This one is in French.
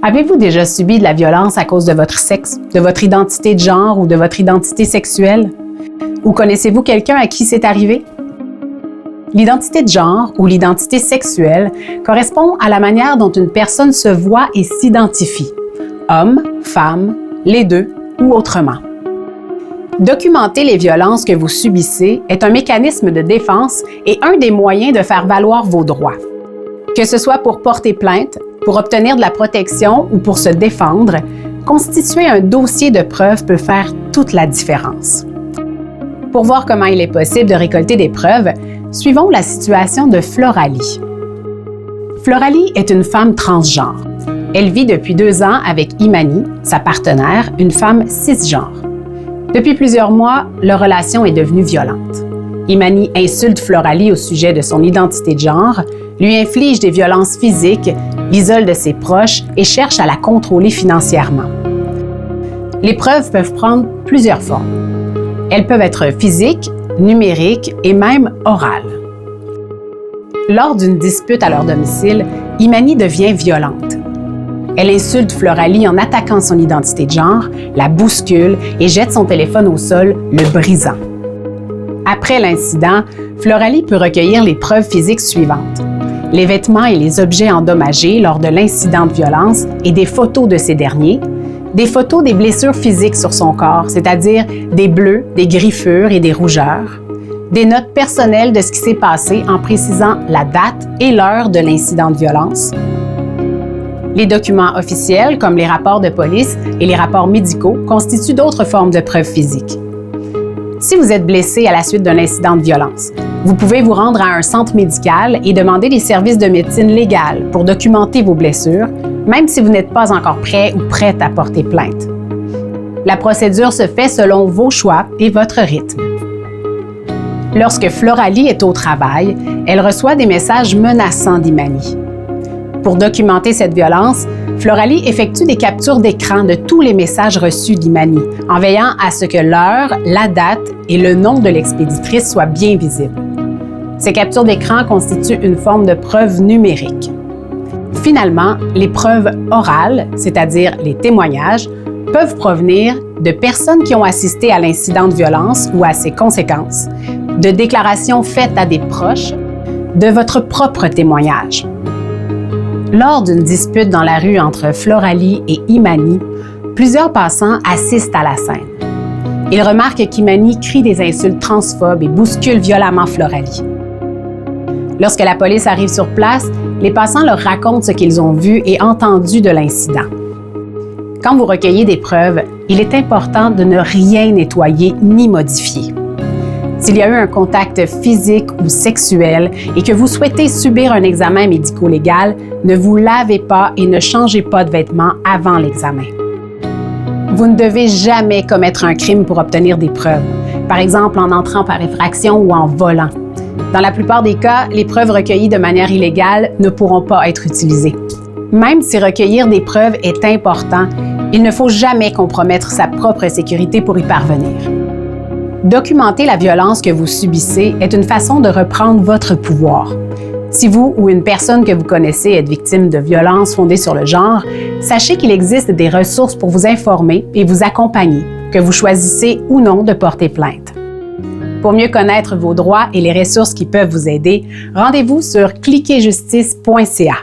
Avez-vous déjà subi de la violence à cause de votre sexe, de votre identité de genre ou de votre identité sexuelle? Ou connaissez-vous quelqu'un à qui c'est arrivé? L'identité de genre ou l'identité sexuelle correspond à la manière dont une personne se voit et s'identifie, homme, femme, les deux ou autrement. Documenter les violences que vous subissez est un mécanisme de défense et un des moyens de faire valoir vos droits. Que ce soit pour porter plainte, pour obtenir de la protection ou pour se défendre, constituer un dossier de preuves peut faire toute la différence. Pour voir comment il est possible de récolter des preuves, suivons la situation de Floralie. Floralie est une femme transgenre. Elle vit depuis 2 ans avec Imani, sa partenaire, une femme cisgenre. Depuis plusieurs mois, leur relation est devenue violente. Imani insulte Floralie au sujet de son identité de genre, lui inflige des violences physiques, l'isole de ses proches et cherche à la contrôler financièrement. Les preuves peuvent prendre plusieurs formes. Elles peuvent être physiques, numériques et même orales. Lors d'une dispute à leur domicile, Imani devient violente. Elle insulte Floralie en attaquant son identité de genre, la bouscule et jette son téléphone au sol, le brisant. Après l'incident, Floralie peut recueillir les preuves physiques suivantes: les vêtements et les objets endommagés lors de l'incident de violence et des photos de ces derniers, des photos des blessures physiques sur son corps, c'est-à-dire des bleus, des griffures et des rougeurs, des notes personnelles de ce qui s'est passé en précisant la date et l'heure de l'incident de violence, les documents officiels comme les rapports de police et les rapports médicaux constituent d'autres formes de preuves physiques. Si vous êtes blessé à la suite d'un incident de violence, vous pouvez vous rendre à un centre médical et demander des services de médecine légale pour documenter vos blessures, même si vous n'êtes pas encore prêt ou prête à porter plainte. La procédure se fait selon vos choix et votre rythme. Lorsque Floralie est au travail, elle reçoit des messages menaçants d'Imani. Pour documenter cette violence, Floralie effectue des captures d'écran de tous les messages reçus d'Imani, en veillant à ce que l'heure, la date et le nom de l'expéditrice soient bien visibles. Ces captures d'écran constituent une forme de preuve numérique. Finalement, les preuves orales, c'est-à-dire les témoignages, peuvent provenir de personnes qui ont assisté à l'incident de violence ou à ses conséquences, de déclarations faites à des proches, de votre propre témoignage. Lors d'une dispute dans la rue entre Floralie et Imani, plusieurs passants assistent à la scène. Ils remarquent qu'Imani crie des insultes transphobes et bouscule violemment Floralie. Lorsque la police arrive sur place, les passants leur racontent ce qu'ils ont vu et entendu de l'incident. Quand vous recueillez des preuves, il est important de ne rien nettoyer ni modifier. S'il y a eu un contact physique ou sexuel et que vous souhaitez subir un examen médico-légal, ne vous lavez pas et ne changez pas de vêtements avant l'examen. Vous ne devez jamais commettre un crime pour obtenir des preuves, par exemple en entrant par effraction ou en volant. Dans la plupart des cas, les preuves recueillies de manière illégale ne pourront pas être utilisées. Même si recueillir des preuves est important, il ne faut jamais compromettre sa propre sécurité pour y parvenir. Documenter la violence que vous subissez est une façon de reprendre votre pouvoir. Si vous ou une personne que vous connaissez êtes victime de violences fondées sur le genre, sachez qu'il existe des ressources pour vous informer et vous accompagner, que vous choisissez ou non de porter plainte. Pour mieux connaître vos droits et les ressources qui peuvent vous aider, rendez-vous sur cliquerjustice.ca.